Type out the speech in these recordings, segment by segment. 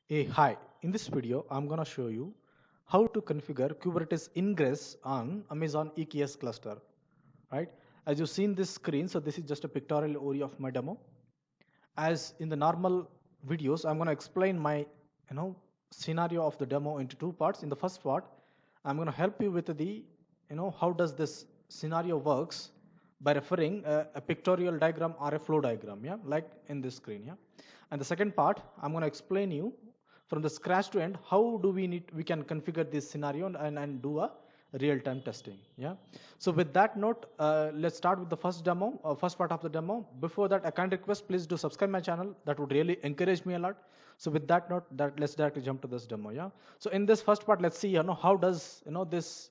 Hey, hi. In this video, I'm going to show you how to configure Kubernetes Ingress on Amazon EKS cluster, right? As you've seen this screen, so this is just a pictorial overview of my demo. As in the normal videos, I'm going to explain my, scenario of the demo into two parts. In the first part, I'm going to help you with the, how does this scenario works by referring a pictorial diagram or a flow diagram, yeah, like in this screen, yeah. And the second part, I'm going to explain you from the scratch to end how do we can configure this scenario and do a real-time testing, yeah. So with that note, let's start with the first demo, first part of the demo. Before that, a kind request, please do subscribe my channel. That would really encourage me a lot. So with that note, let's directly jump to this demo, yeah. So in this first part, let's see, how does, this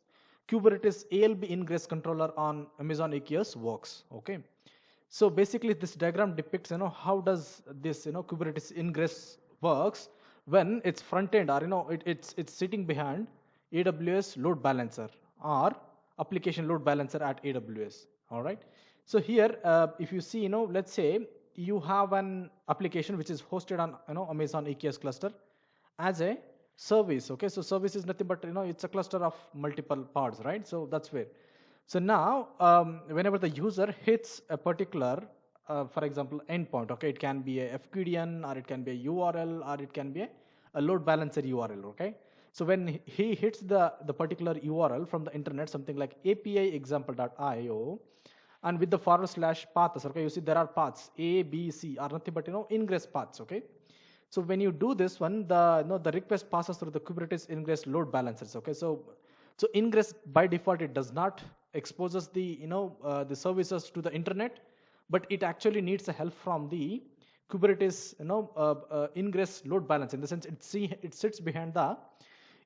Kubernetes ALB ingress controller on Amazon EKS works, okay. So basically this diagram depicts, how does this, Kubernetes ingress works when it's front end or, it's sitting behind AWS load balancer or application load balancer at AWS, all right. So here, if you see, let's say you have an application which is hosted on, Amazon EKS cluster as a service, okay. So service is nothing but, it's a cluster of multiple pods, right? So that's where. So now, whenever the user hits a particular, for example, endpoint, okay, it can be a FQDN or it can be a URL or it can be a load balancer URL, okay. So when he hits the particular URL from the internet, something like API example.io, and with the forward slash paths, okay, you see there are paths A, B, C, are nothing but, ingress paths, okay. So when you do this one, the request passes through the Kubernetes Ingress load balancers, okay. So Ingress by default, it does not exposes the services to the internet, but it actually needs a help from the Kubernetes Ingress load balance. In the sense, it sits behind the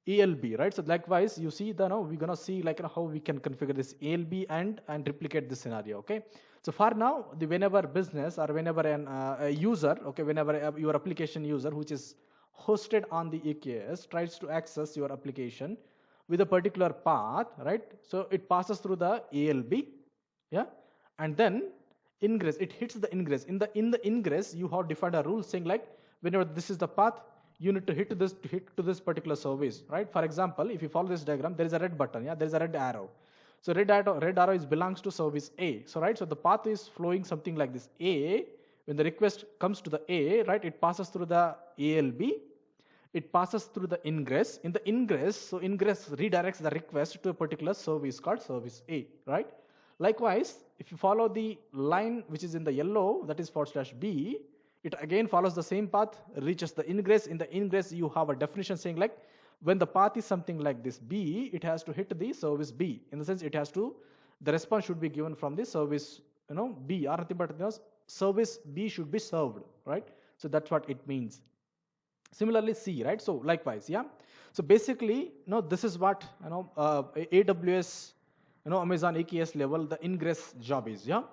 ALB, right? So likewise, you see we're gonna see like how we can configure this ALB and replicate this scenario, okay. So for now, whenever business or whenever a user, okay, whenever your application user which is hosted on the EKS tries to access your application with a particular path, right? So it passes through the ALB, yeah, and then ingress, it hits the ingress. In the ingress, you have defined a rule saying like whenever this is the path, you need to hit to this particular service, right? For example, if you follow this diagram, there is a red button, yeah, there is a red arrow. So red arrow is belongs to service A. So right, so the path is flowing something like this. A, when the request comes to the A, right, it passes through the ALB, it passes through the ingress. In the ingress, so ingress redirects the request to a particular service called service A, right? Likewise, if you follow the line which is in the yellow, that is /B, it again follows the same path, reaches the ingress. In the ingress, you have a definition saying like when the path is something like this B, it has to hit the service B. In the sense, it has to, the response should be given from the service, B, or nothing but service B should be served, right? So that's what it means. Similarly, C, right? So likewise, yeah. So basically, this is what AWS, Amazon EKS level, the ingress job is, yeah.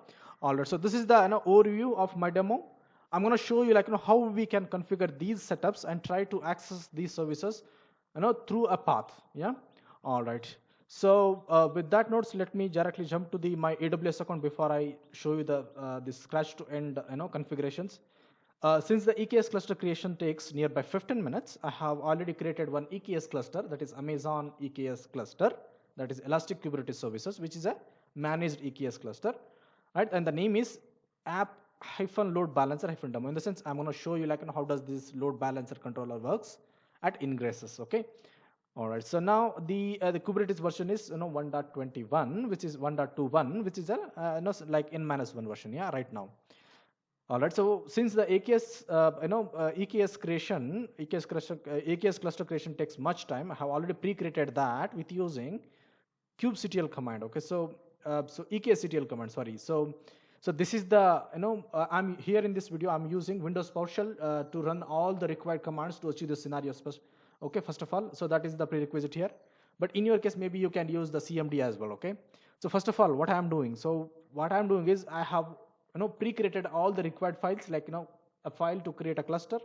All right. So this is the overview of my demo. I'm going to show you like how we can configure these setups and try to access these services, through a path, yeah. All right. So with that notes, let me directly jump to my AWS account before I show you the scratch to end configurations. Since the EKS cluster creation takes nearby 15 minutes, I have already created one EKS cluster, that is Amazon EKS cluster, that is Elastic Kubernetes Services, which is a managed EKS cluster, right? And the name is app-load balancer-demo. In the sense, I'm going to show you like how does this load balancer controller works at ingresses, okay? All right. So now the Kubernetes version is 1.21, which is 1.21, which is a like n-1 version, yeah, right now. All right. So since the AKS, EKS cluster creation takes much time, I have already pre-created that with using kubectl command. Okay. So EKSctl command. Sorry. So this is the I'm here in this video. I'm using Windows PowerShell to run all the required commands to achieve the scenario. Okay. First of all, so that is the prerequisite here. But in your case, maybe you can use the CMD as well. Okay. So first of all, what I'm doing. So what I'm doing is I have pre-created all the required files, like a file to create a cluster,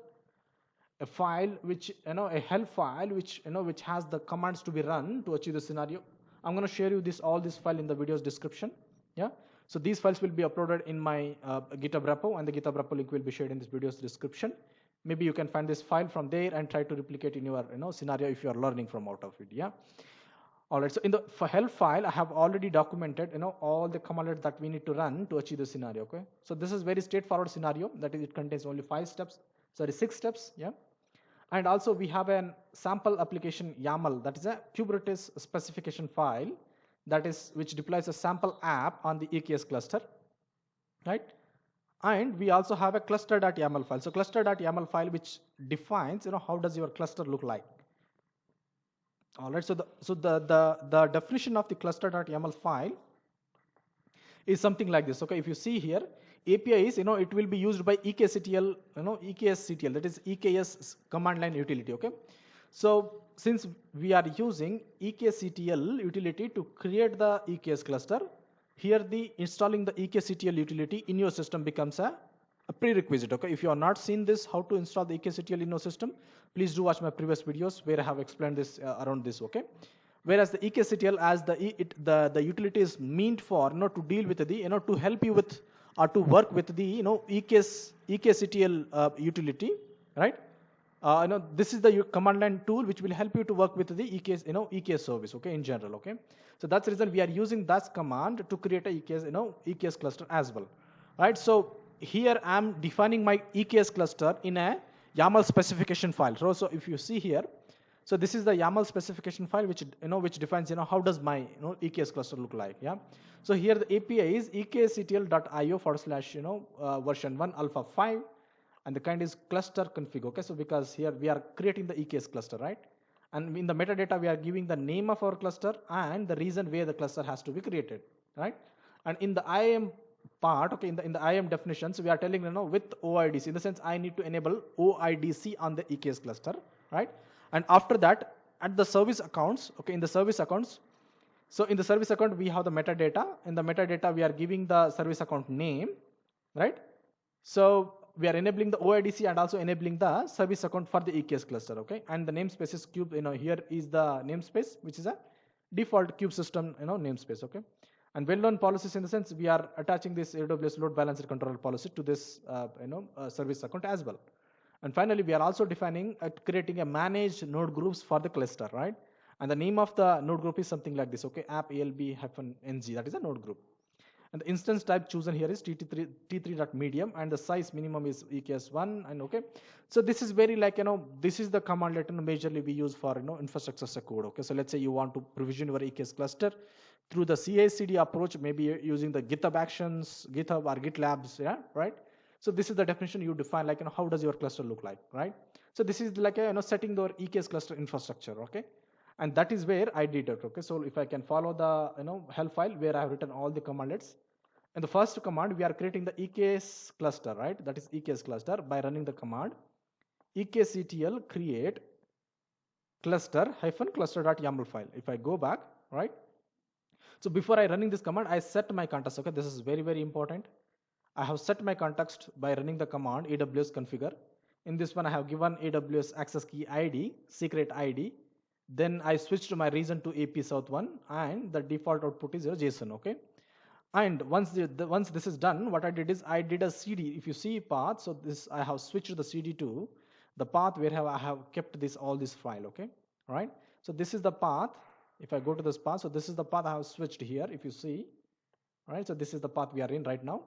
a file which a help file which which has the commands to be run to achieve the scenario. I'm going to share you all this file in the video's description, yeah. So these files will be uploaded in my GitHub repo, and the GitHub repo link will be shared in this video's description. maybe you can find this file from there and try to replicate in your scenario if you are learning from out of it. Yeah. All right. So in the Helm file, I have already documented all the commands that we need to run to achieve the scenario. Okay. So this is very straightforward scenario. That is, it contains only 6 steps. Yeah. And also we have a sample application YAML, that is a Kubernetes specification file, that is which deploys a sample app on the EKS cluster, right? And we also have a cluster.yaml file. So cluster.yaml file which defines how does your cluster look like. All right. So the definition of the cluster.yaml file is something like this. Okay. If you see here, APIs, it will be used by EKSCTL, EKSCTL, that is EKS command line utility. Okay. So since we are using EKSCTL utility to create the EKS cluster, here the installing the EKSCTL utility in your system becomes a prerequisite. Okay. If you have not seen this, how to install the EKSCTL in your system, please do watch my previous videos where I have explained this around this. Okay. Whereas the EKSCTL, as the utility is meant for to deal with the to help you with or to work with the EKSCTL utility, right? This is the command line tool which will help you to work with the EKS service. Okay, in general. Okay, so that's the reason we are using that command to create a EKS cluster as well, right? So here I am defining my EKS cluster in a YAML specification file. So if you see here. So this is the YAML specification file which which defines how does my EKS cluster look like. Yeah. So here the API is eksctl.io / version 1 alpha 5, and the kind is cluster config. Okay. So because here we are creating the EKS cluster, right? And in the metadata we are giving the name of our cluster and the reason where the cluster has to be created, right? And in the IAM part, okay, in the IAM definitions, we are telling with OIDC, in the sense I need to enable OIDC on the EKS cluster, right? And after that, at the service accounts, okay, in the service accounts, so in the service account, we have the metadata. In the metadata, we are giving the service account name, right? So we are enabling the OIDC and also enabling the service account for the EKS cluster, okay? And the namespace is kube, here is the namespace, which is a default kube system, namespace, okay? And well-known policies, in the sense, we are attaching this AWS load balancer control policy to this, service account as well. And finally, we are also defining creating a managed node groups for the cluster, right? And the name of the node group is something like this, okay? App ALB-NG, that is a node group. And the instance type chosen here is t3.medium, and the size minimum is EKS1, and okay. So this is very like, this is the command that majorly we use for, infrastructure as a code, okay? So let's say you want to provision your EKS cluster through the CI/CD approach, maybe using the GitHub Actions, GitHub or GitLabs, yeah, right? So this is the definition you define, like, how does your cluster look like, right? So this is like a, setting your EKS cluster infrastructure, okay? And that is where I did it, okay? So if I can follow the, Helm file where I have written all the commandlets. In the first command, we are creating the EKS cluster, right? That is EKS cluster by running the command eksctl create cluster -cluster.yaml file. If I go back, right? So before I running this command, I set my context, okay? This is very, very important. I have set my context by running the command AWS configure. In this one, I have given AWS access key ID, secret ID. Then I switch to my region to AP South 1, and the default output is your JSON, okay? And once this is done, what I did is I did a CD. If you see path, so this I have switched the CD to the path where I have kept all this file, okay? All right? So this is the path. If I go to this path, so this is the path I have switched here, if you see. All right? So this is the path we are in right now.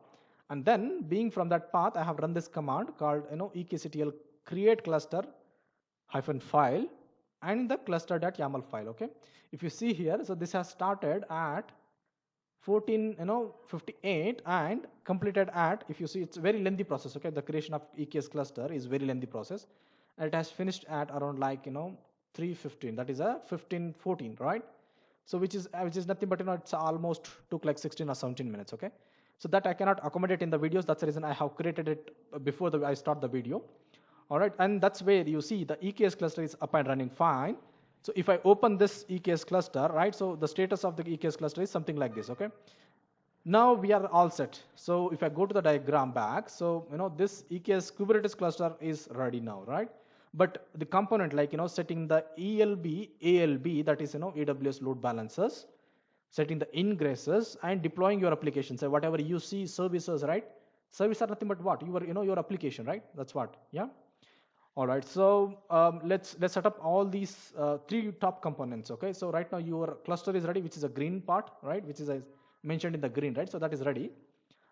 And then being from that path, I have run this command called eksctl create cluster -file and the cluster.yaml file, okay? If you see here, so this has started at 14:58 and completed at, if you see, it's a very lengthy process, okay? The creation of EKS cluster is very lengthy process, and it has finished at around like 3:15, that is a 15:14, right? So which is nothing but it's almost took like 16 or 17 minutes, okay? So that I cannot accommodate in the videos. That's the reason I have created it before I start the video. All right, and that's where you see the EKS cluster is up and running fine. So if I open this EKS cluster, right, so the status of the EKS cluster is something like this, okay? Now we are all set. So if I go to the diagram back, so this EKS Kubernetes cluster is ready now, right? But the component, like setting the ELB, ALB, that is AWS load balancers, setting the ingresses, and deploying your applications. So whatever you see services, right? Services are nothing but what? Your application, right? That's what, yeah? All right, so let's set up all these three top components. Okay, so right now your cluster is ready, which is a green part, right, which is mentioned in the green, right? So that is ready.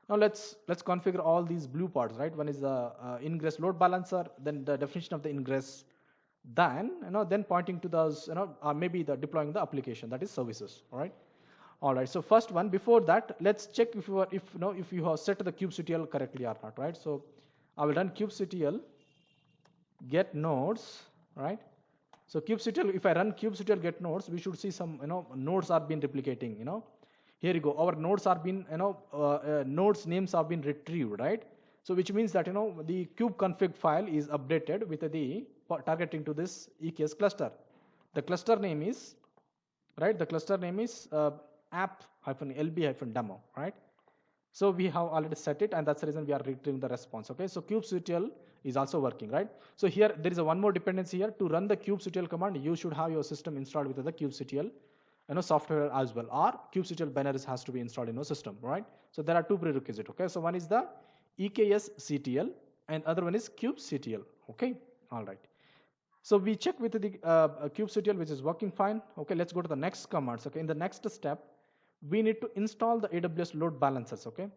Now let's configure all these blue parts, right? One is the ingress load balancer, then the definition of the ingress, then then pointing to those maybe the deploying the application, that is services. All right, so first one, before that, let's check if you have set the kubectl correctly or not, right? So I will run kubectl get nodes, right? So kubectl, if I run kubectl get nodes, we should see some nodes are being replicating. Here you go. Our nodes are being nodes names are being retrieved, right? So which means that the kube config file is updated with the targeting to this EKS cluster. The cluster name is The cluster name is app-lb-demo, right? So we have already set it, and that's the reason we are retrieving the response. Okay, so kubectl is also working, right? So here there is one more dependency here. To run the kubectl command, you should have your system installed with the kubectl software as well, or kubectl binaries has to be installed in your system, right? So there are two prerequisites. Okay, so one is the eksctl and other one is kubectl. Okay, all right. So we check with the kubectl, which is working fine. Okay, let's go to the next commands. Okay, in the next step, we need to install the AWS load balancers. Okay,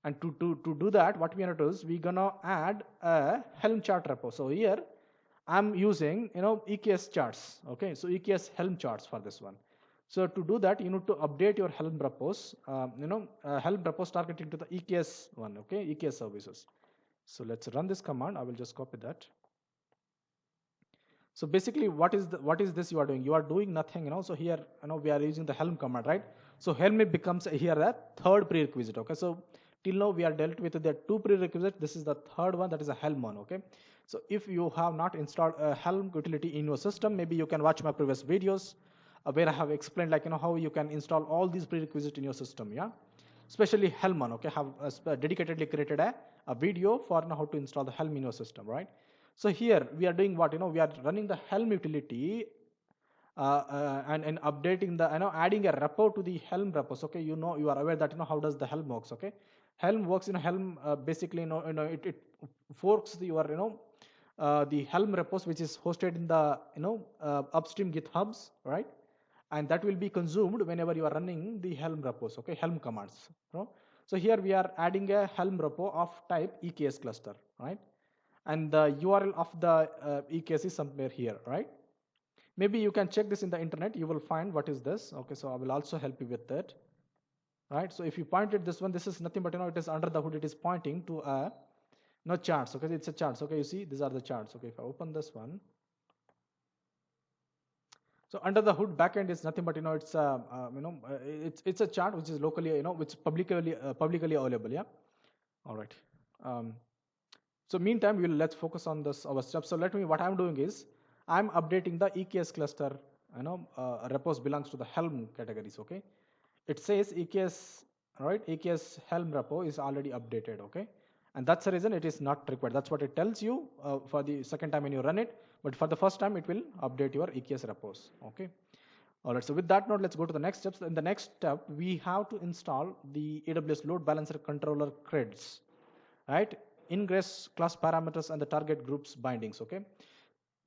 and to do that, what we are going to do is we're gonna add a Helm chart repo. So here I'm using EKS charts. Okay, so EKS Helm charts for this one. So to do that, you need to update your Helm repos. Helm repos targeting to the EKS one. Okay, EKS services. So let's run this command. I will just copy that. So basically, what is this you are doing? You are doing nothing, So here, we are using the Helm command, right? So Helm becomes here a third prerequisite. Okay, so till now we are dealt with the two prerequisites. This is the third one, that is a Helm one. Okay, so if you have not installed a Helm utility in your system, maybe you can watch my previous videos where I have explained how you can install all these prerequisites in your system. Yeah, especially Helm one. Okay, have dedicatedly created a video for how to install the Helm in your system, right? So here we are doing what? We are running the Helm utility and updating the adding a repo to the Helm repos. Okay, you are aware that how does the Helm works. Okay, Helm works in Helm basically it forks your the Helm repos, which is hosted in the upstream GitHubs, right? And that will be consumed whenever you are running the Helm repos. Okay, Helm commands. So here we are adding a Helm repo of type EKS cluster, right? And the URL of the EKS is somewhere here, right? Maybe you can check this in the internet. You will find what is this. Okay, so I will also help you with that, right? So if you pointed this one, this is nothing but it is under the hood. It is pointing to a charts. Okay, it's a charts. Okay, you see these are the charts. Okay, if I open this one, so under the hood backend is nothing but it's it's a chart which is locally which is publicly available. Yeah, all right. So meantime, let's focus on this our steps. So what I'm doing is I'm updating the EKS cluster. Repos belongs to the Helm categories. Okay, it says EKS, right? EKS Helm repo is already updated. Okay, and that's the reason it is not required. That's what it tells you for the second time when you run it. But for the first time, it will update your EKS repos. Okay. All right. So with that note, let's go to the next steps. In the next step, we have to install the AWS load balancer controller creds, right? Ingress class parameters and the target groups bindings. Okay,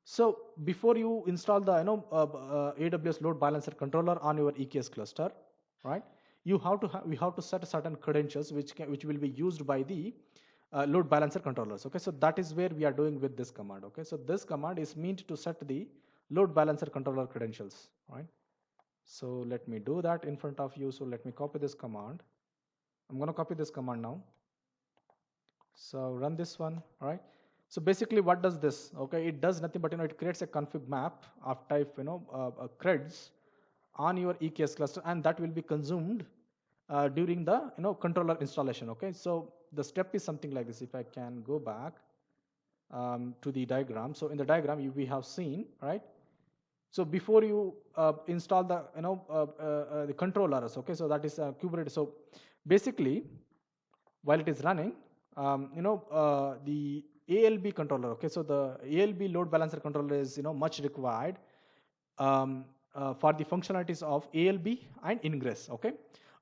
so before you install the AWS load balancer controller on your EKS cluster, right, we have to set certain credentials which will be used by the load balancer controllers. Okay, so that is where we are doing with this command. Okay, so this command is meant to set the load balancer controller credentials, right? So let me do that in front of you. So let me copy this command. I'm going to copy this command now. So run this one, all right? So basically what does this? Okay, it does nothing but it creates a config map of type creds on your EKS cluster, and that will be consumed during the controller installation. Okay, so the step is something like this. If I can go back to the diagram. So in the diagram we have seen, right? So before you install the the controllers, okay, so that is Kubernetes. So basically while it is running, the ALB controller, okay, so the ALB load balancer controller is much required for the functionalities of ALB and Ingress. Okay,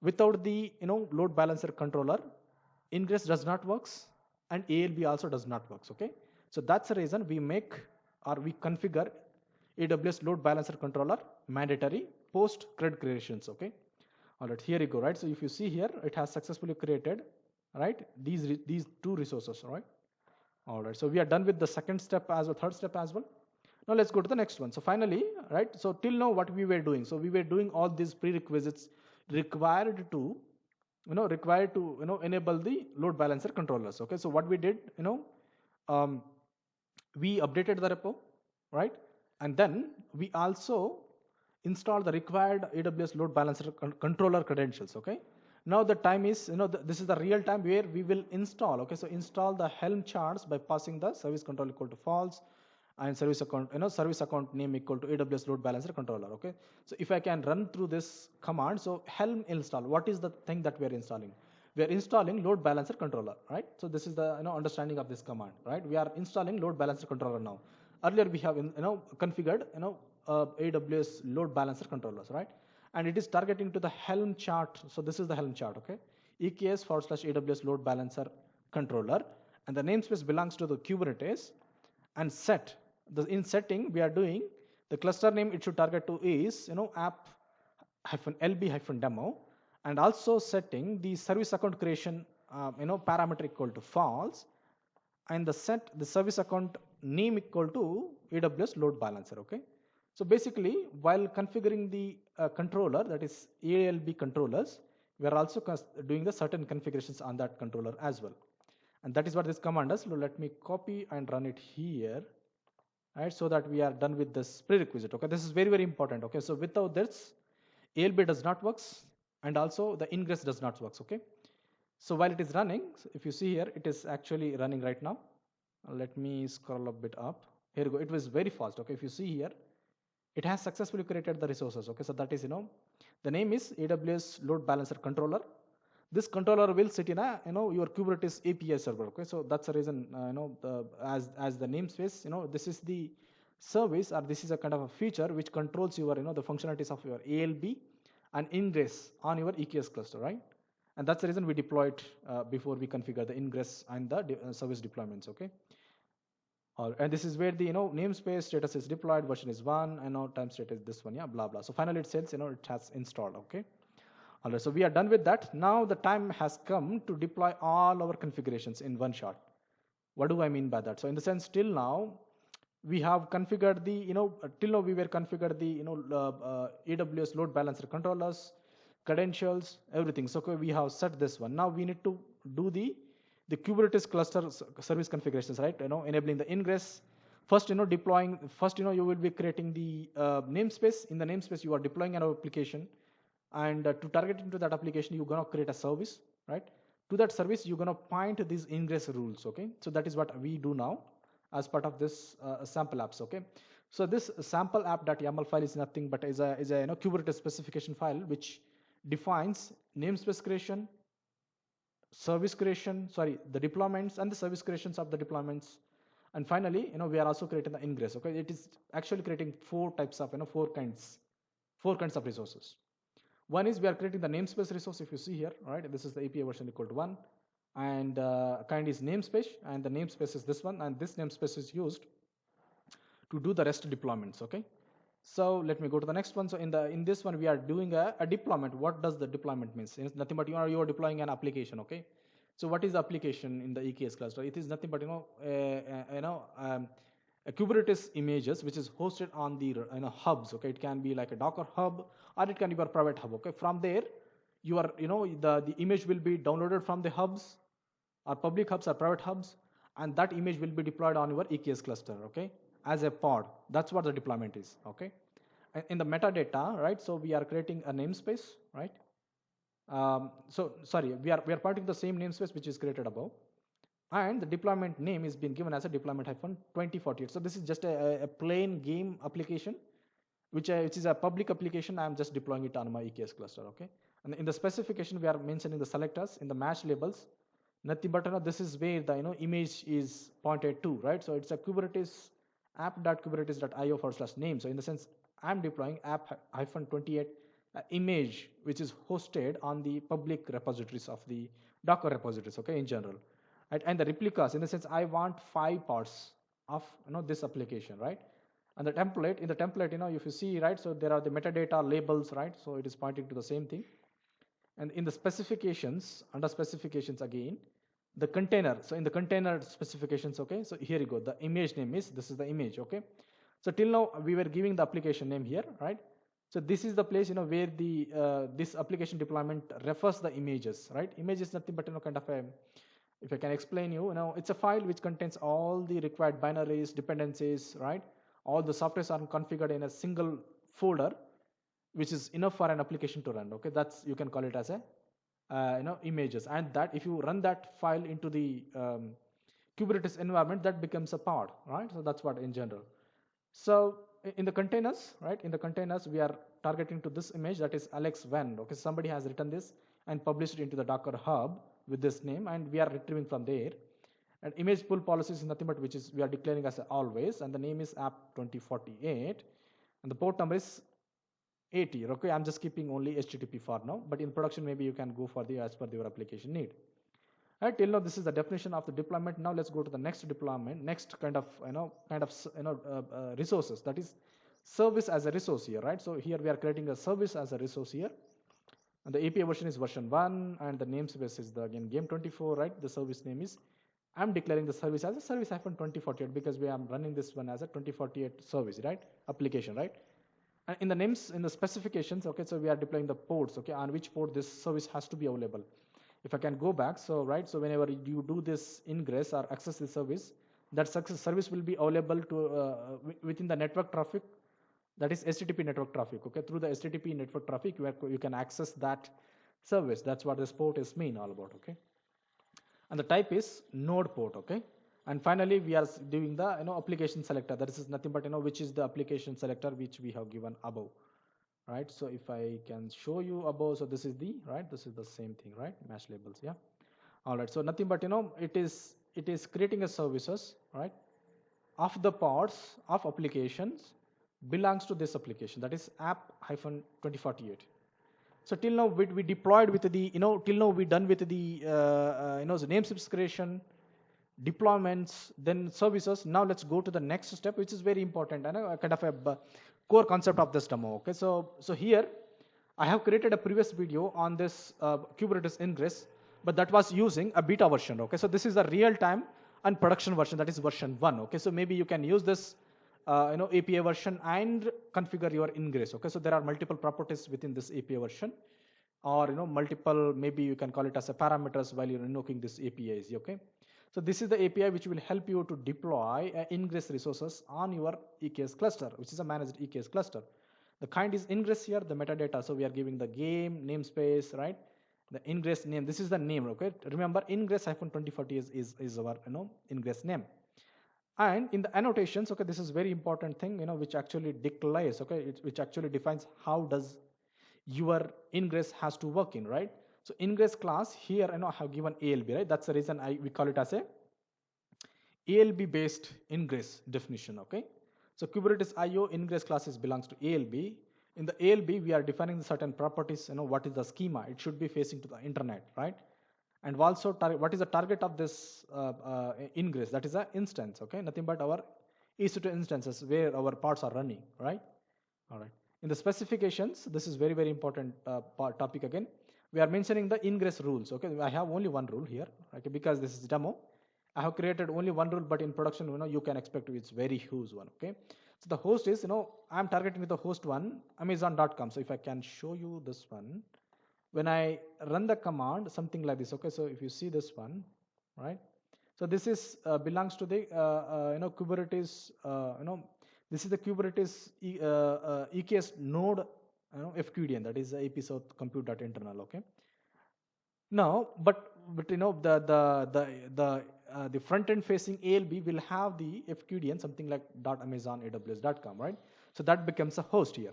without the load balancer controller, Ingress does not works and ALB also does not works. Okay, So that's the reason we make or we configure AWS load balancer controller mandatory post CRUD creations. Okay. All right, here you go, right? So if you see here, it has successfully created, right, these two resources, right? All right, so we are done with the second step as well, third step as well. Now let's go to the next one. So finally, right, so till now what we were doing, so we were doing all these prerequisites required to, enable the load balancer controllers. Okay, so what we did, we updated the repo, right? And then we also install the required AWS load balancer controller credentials. Okay. Now the time is, this is the real time where we will install. Okay. So install the Helm charts by passing the service control equal to false and service account name equal to AWS load balancer controller. Okay. So if I can run through this command, so Helm install, what is the thing that we are installing? We are installing load balancer controller, right? So this is the understanding of this command, right? We are installing load balancer controller now. Earlier we have configured AWS load balancer controllers, right? And it is targeting to the Helm chart. So this is the Helm chart, okay? EKS/AWS load balancer controller, and the namespace belongs to the Kubernetes. And set in setting we are doing the cluster name it should target to is app-lb-demo, and also setting the service account creation parameter equal to false, and the service account name equal to AWS load balancer. Okay, so basically while configuring the controller, that is ALB controllers, we are also doing the certain configurations on that controller as well, and that is what this command does. So let me copy and run it here, right, so that we are done with this prerequisite. Okay, this is very, very important. Okay, so without this ALB does not works, and also the ingress does not works. Okay, so while it is running, so if you see here, it is actually running right now. Let me scroll a bit up. Here you go. It was very fast. Okay, if you see here, it has successfully created the resources. Okay, so that is, the name is AWS load balancer controller. This controller will sit in a your Kubernetes API server. Okay, so that's the reason as the namespace, this is the service, or this is a kind of a feature which controls your the functionalities of your ALB and ingress on your EKS cluster, right? And that's the reason we deploy it before we configure the ingress and the service deployments. Okay, and this is where the namespace status is deployed, version is 1, and now time state is this one, yeah, blah blah. So finally it says it has installed. Okay. All right, so we are done with that. Now the time has come to deploy all our configurations in one shot. What do I mean by that? So in the sense, till now we have configured the till now we were configured the AWS load balancer controllers, credentials, everything. So we have set this one. Now we need to do the Kubernetes cluster service configurations, right? Enabling the ingress. First, deploying. First, you will be creating the namespace. In the namespace, you are deploying an application. And to target into that application, you're going to create a service, right? To that service, you're going to point these ingress rules. Okay, so that is what we do now as part of this sample apps. Okay, so this sample app.yaml file is nothing but is a Kubernetes specification file which defines namespace creation, service creation, the deployments and the service creations of the deployments, and finally we are also creating the ingress. Okay, it is actually creating four kinds of resources. One is we are creating the namespace resource. If you see here, right, this is the API version equal to 1, and kind is namespace, and the namespace is this one, and this namespace is used to do the rest deployments. Okay, so let me go to the next one. So in this one we are doing a deployment. What does the deployment means? It's nothing but you are deploying an application. Okay, so what is the application in the EKS cluster? It is nothing but a Kubernetes images which is hosted on the hubs. Okay, it can be like a Docker hub, or it can be your private hub. Okay, from there you are the image will be downloaded from the hubs, or public hubs or private hubs, and that image will be deployed on your EKS cluster. Okay, as a pod. That's what the deployment is. Okay, and in the metadata, right, so we are creating a namespace, right? We are pointing the same namespace which is created above, and the deployment name is being given as a deployment-2048. So this is just a plain game application which is a public application. I am just deploying it on my EKS cluster. Okay, and in the specification we are mentioning the selectors in the match labels. Nothing but this is where the image is pointed to, right? So it's a Kubernetes app.kubernetes.io/name. So in the sense, I'm deploying app-28 image which is hosted on the public repositories of the Docker repositories. Okay, in general, right? And the replicas, in the sense, I want 5 pods of this application, right? And the template, in the template, if you see, right, so there are the metadata labels, right? So it is pointing to the same thing. And in the specifications, under specifications again, the container, so in the container specifications, okay, so here you go, the image name is, this is the image, okay. So till now we were giving the application name here, right? So this is the place, where the this application deployment refers the images, right? Image is nothing but kind of a, if I can explain you, it's a file which contains all the required binaries, dependencies, right? All the softwares are configured in a single folder, which is enough for an application to run. Okay, that's, you can call it as a images, and that if you run that file into the Kubernetes environment, that becomes a pod, right? So that's what in general. So in the containers, right? In the containers, we are targeting to this image, that is Alex Van. Okay, somebody has written this and published it into the Docker Hub with this name, and we are retrieving from there. And image pull policy is nothing but which is we are declaring as always, and the name is app 2048, and the port number is 80. Okay, I'm just keeping only HTTP for now, but in production maybe you can go for the as per your application need. Right, till now this is the definition of the deployment. Now let's go to the next deployment, next kind of resources, that is service as a resource here, right? So here we are creating a service as a resource here, and the API version is version 1, and the namespace is the again game24, right? The service name is, I'm declaring the service as a service -2048 because we are running this one as a 2048 service, right? Application, right? And in the names, in the specifications, okay, so we are deploying the ports, okay, on which port this service has to be available. If I can go back, so right, so whenever you do this ingress or access the service, that success service will be available to within the network traffic, that is HTTP network traffic. Okay, through the HTTP network traffic, you can access that service. That's what this port is mean all about. Okay, and the type is node port. Okay, and finally we are doing the application selector. That is nothing but which is the application selector which we have given above. Right, so if I can show you above, so this is the right, this is the same thing, right? Mesh labels, yeah. All right, so nothing but it is creating a services, right, of the pods of applications belongs to this application, that is app-2048. So till now we deployed with the till now we done with the the namespace creation, deployments, then services. Now let's go to the next step, which is very important and kind of a core concept of this demo. Okay, so here I have created a previous video on this Kubernetes Ingress, but that was using a beta version. Okay, so this is a real-time and production version, that is version 1. Okay, so maybe you can use this API version and configure your ingress. Okay, so there are multiple properties within this API version, or multiple, maybe you can call it as a parameters while you're invoking this APIs. Okay, so this is the API which will help you to deploy ingress resources on your EKS cluster, which is a managed EKS cluster. The kind is ingress here, the metadata. So we are giving the game namespace, right? The ingress name. This is the name. Okay, remember ingress-2040 is our ingress name. And in the annotations, okay, this is very important thing, which actually declares, okay, which actually defines how does your ingress has to work in, right? So ingress class here, I have given ALB, right? That's the reason we call it as a ALB based ingress definition. Okay, so Kubernetes IO ingress classes belongs to ALB. In the ALB, we are defining certain properties. What is the schema? It should be facing to the internet, right? And also what is the target of this ingress? That is an instance. Okay, nothing but our EC2 instances where our parts are running, right? All right. In the specifications, this is very, very important topic again. We are mentioning the ingress rules. Okay, I have only one rule here, okay, because this is demo. I have created only one rule, but in production, you can expect it's very huge one. Okay, so the host is, I'm targeting with the host one, Amazon.com. So if I can show you this one, when I run the command, something like this. Okay, so if you see this one, right? So this is belongs to the Kubernetes. This is the Kubernetes EKS node FQDN, that is AP South compute.internal. Okay. Now, but the front end facing ALB will have the FQDN something like .amazonaws.com, right? So that becomes a host here.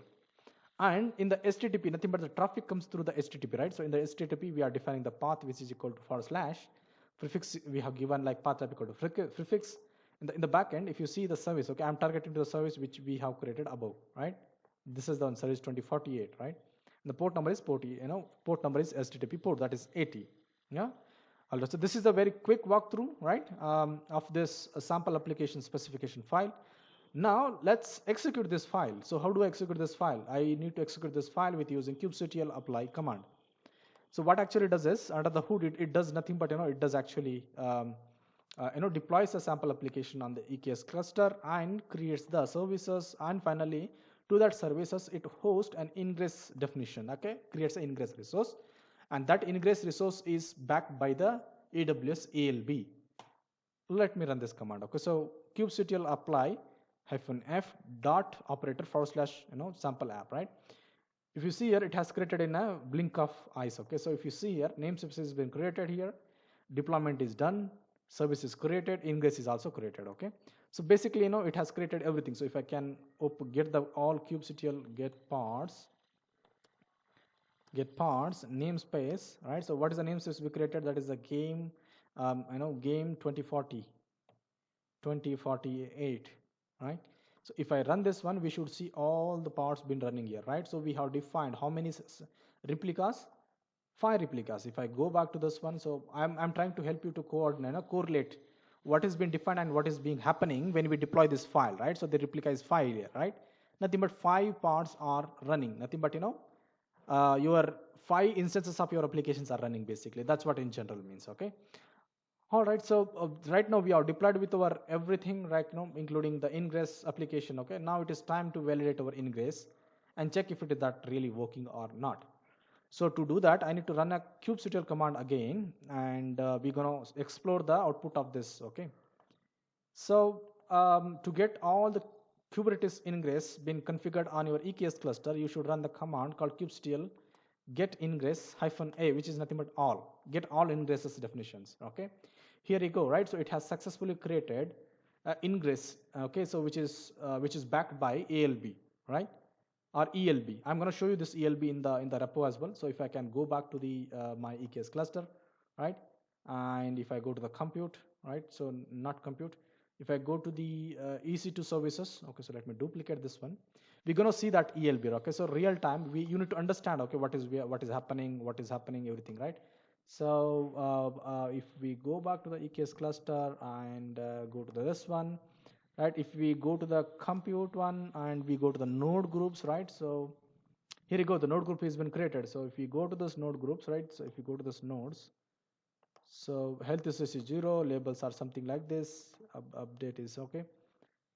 And in the HTTP, nothing but the traffic comes through the HTTP, right? So in the HTTP, we are defining the path which is equal to / prefix. We have given like path type equal to prefix. In the back end, if you see the service, okay, I'm targeting to the service which we have created above, right? This is the one, service 2048, right? And the port number is port number is HTTP port, that is 80. Yeah. All right, so this is a very quick walkthrough, right, of this sample application specification file. Now let's execute this file. So how do I execute this file? I need to execute this file with using kubectl apply command. So what actually does is, under the hood, it does nothing but it does actually deploys a sample application on the Eks cluster and creates the services, and finally to that services it hosts an ingress definition. Okay, creates an ingress resource, and that ingress resource is backed by the AWS ALB. Let me run this command. Okay, so kubectl apply -f dot operator / sample app, right? If you see here, it has created in a blink of eyes. Okay, so if you see here, namespace has been created here, deployment is done, service is created, ingress is also created. Okay, so basically it has created everything. So if I can get the all kubectl get parts namespace, right? So what is the namespace we created? That is the game game 2048, right? So if I run this one, we should see all the parts been running here, right? So we have defined how many replicas? 5 replicas. If I go back to this one, so I'm trying to help you to correlate what has been defined and what is being happening when we deploy this file, right? So the replica is 5 here, right? Nothing but 5 parts are running. Nothing but your 5 instances of your applications are running, basically. That's what in general means. Okay. All right, so right now we are deployed with our everything right now, including the Ingress application. Okay, now it is time to validate our Ingress and check if it is that really working or not. So to do that, I need to run a kubectl command again, and we're gonna explore the output of this. Okay, so to get all the Kubernetes Ingress been configured on your EKS cluster, you should run the command called kubectl get ingress -a, which is nothing but all. Get all ingresses definitions. Okay, here you go, right? So it has successfully created ingress. Okay, so which is backed by ALB, right? Or ELB. I'm going to show you this ELB in the repo as well. So if I can go back to the my EKS cluster, right? And if I go to the compute, right? So not compute. If I go to the EC2 services, okay, so let me duplicate this one. We're going to see that ELB, okay? So real time, you need to understand, okay, what is happening, everything, right? So if we go back to the EKS cluster and go to this one, right? If we go to the compute one and we go to the node groups, right? So here you go, the node group has been created. So if we go to this node groups, right? So if you go to this nodes, so health is 0, labels are something like this, update is okay.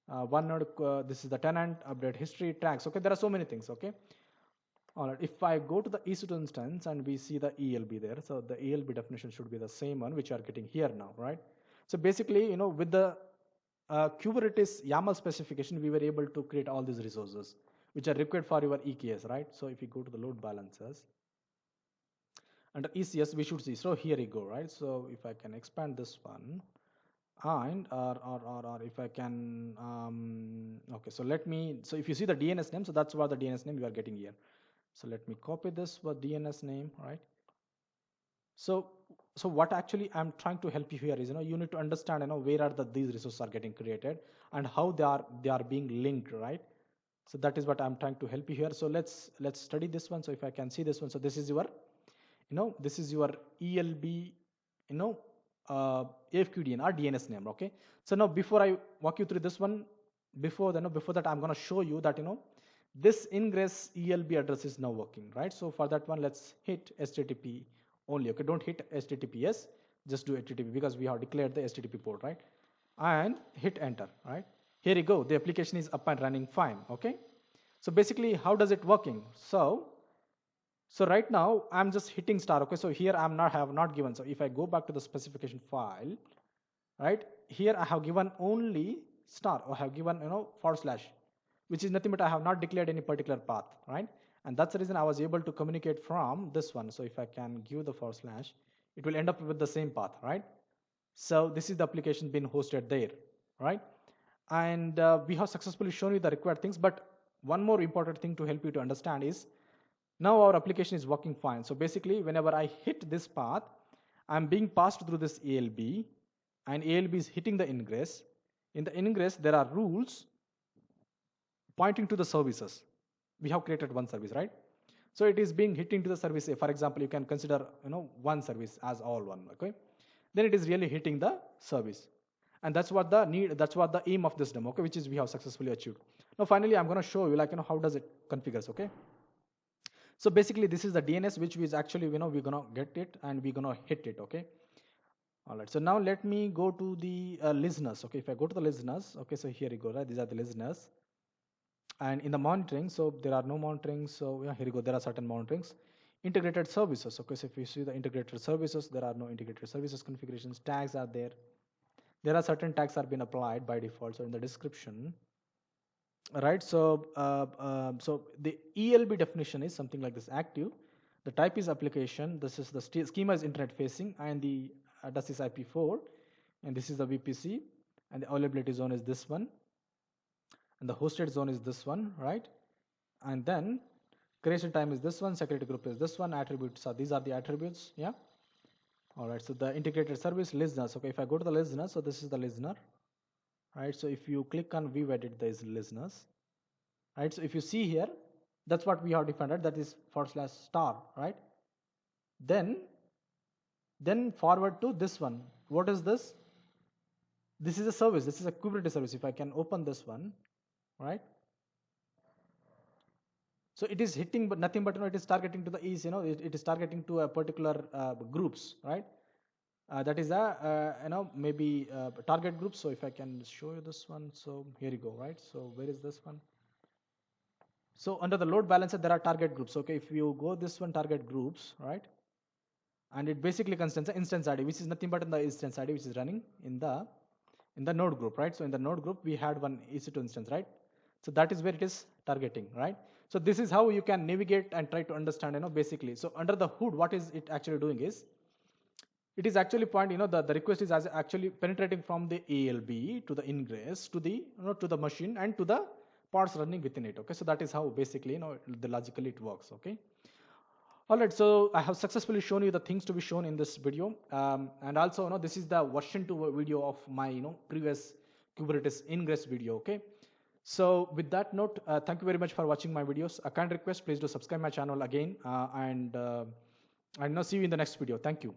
One node, this is the tenant, update history, tags. Okay, there are so many things. Okay. All right. If I go to the EC2 instance and we see the ELB there, so the ELB definition should be the same one which you are getting here now, right? So basically, with the Kubernetes YAML specification, we were able to create all these resources which are required for your EKS, right? So if you go to the load balancers, under ECS, we should see. So here you go, right? So if I can expand this one, and or if I can, okay. So so if you see the DNS name, so that's what the DNS name you are getting here. So let me copy this for DNS name, right? So what actually I'm trying to help you here is, you need to understand, where are these resources are getting created and how they are being linked, right? So that is what I'm trying to help you here. So let's study this one. So if I can see this one, so this is your, this is your ELB, AFQDN or DNS name. Okay. So now before I walk you through this one, before that I'm going to show you that this ingress ELB address is now working, right? So for that one, let's hit HTTP only. Okay, don't hit HTTPS, just do HTTP because we have declared the HTTP port, right? And hit enter, right? Here you go. The application is up and running fine. Okay. So basically, how does it working? So right now I'm just hitting star. Okay, so here have not given. So if I go back to the specification file, right, here I have given only star, or have given /, which is nothing but I have not declared any particular path, right? And that's the reason I was able to communicate from this one. So if I can give the /, it will end up with the same path, right? So this is the application being hosted there, right? And we have successfully shown you the required things, but one more important thing to help you to understand is, now our application is working fine. So basically, whenever I hit this path, I'm being passed through this ALB, and ALB is hitting the ingress. In the ingress, there are rules pointing to the services. We have created one service, right? So it is being hitting to the service. For example, you can consider one service as all one. Okay. then it is really hitting the service. And that's what the aim of this demo, okay, which is we have successfully achieved. Now finally I'm going to show you like how does it configures, okay. So basically this is the DNS which is actually we're going to get it and we're going to hit it, okay. All right, so now let me go to the listeners, okay. If I go to the listeners, okay, so here you go, right, these are the listeners. And in the monitoring, so there are no monitoring, so yeah, here you go, there are certain monitorings. Integrated services, okay, so if you see the integrated services, there are no integrated services configurations, tags are there. There are certain tags are being applied by default, so in the description, right, so so the ELB definition is something like this: active, the type is application, this is the schema is internet facing, and the address is IP4, and this is the VPC, and the availability zone is this one, and the hosted zone is this one, right? And then creation time is this one, security group is this one, attributes are these are the attributes, yeah. All right, so the integrated service listeners, okay, if I go to the listener, so this is the listener, right? So if you click on view edit these listeners, right, so if you see here, that's what we have defined, right? That is /star, right? Then forward to this one. What is this? This is a service, this is a Kubernetes service. If I can open this one, right, so it is hitting but nothing but it is targeting to the east, it is targeting to a particular groups, right? That is a maybe target group. So if I can show you this one, so here you go, right? So where is this one? So under the load balancer there are target groups, okay. If you go this one, target groups, right, and it basically contains an instance ID, which is nothing but in the instance ID which is running in the node group, right? So in the node group we had one EC2 instance, right? So that is where it is targeting, right? So this is how you can navigate and try to understand, basically. So under the hood, what is it actually doing is, it is actually pointing, the request is actually penetrating from the ALB to the ingress to the, to the machine and to the pods running within it, okay? So that is how basically, the logically it works, okay? All right, so I have successfully shown you the things to be shown in this video, and also, this is the version 2 video of my, previous Kubernetes Ingress video, okay? So with that note, thank you very much for watching my videos. A kind request, please do subscribe my channel again, and see you in the next video. Thank you.